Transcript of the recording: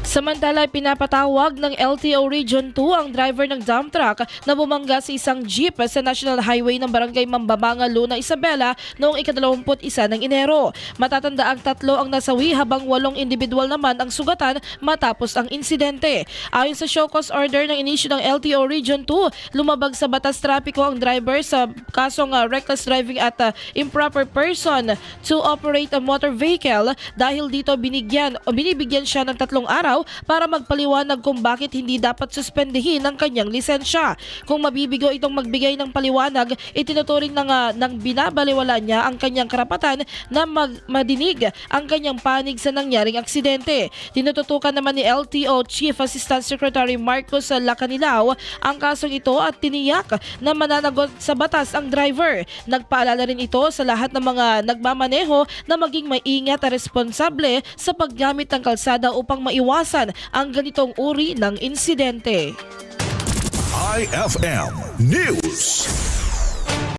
Samantala, pinapatawag ng LTO Region 2 ang driver ng dump truck na bumangga sa isang jeep sa National Highway ng Barangay Mambabanga, Luna, Isabela noong ika-21 ng Enero. Matatanda ang 3 ang nasawi habang 8 individual naman ang sugatan matapos ang insidente. Ayon sa show cause order ng inisyu ng LTO Region 2, lumabag sa batas trapiko ang driver sa kasong reckless driving at improper person to operate a motor vehicle. Dahil dito binibigyan siya ng 3 araw para magpaliwanag kung bakit hindi dapat suspendihin ang kanyang lisensya. Kung mabibigo itong magbigay ng paliwanag, itinuturing ng binabaliwala niya ang kanyang karapatan na madinig ang kanyang panig sa nangyaring aksidente. Tinututukan naman ni LTO Chief Assistant Secretary Marcos Lacanilao ang kasong ito at tiniyak na mananagot sa batas ang driver. Nagpaalala rin ito sa lahat ng mga nagmamaneho na maging maingat at responsable sa paggamit ng kalsada upang maiwasan ang ganitong uri ng insidente. IFM News.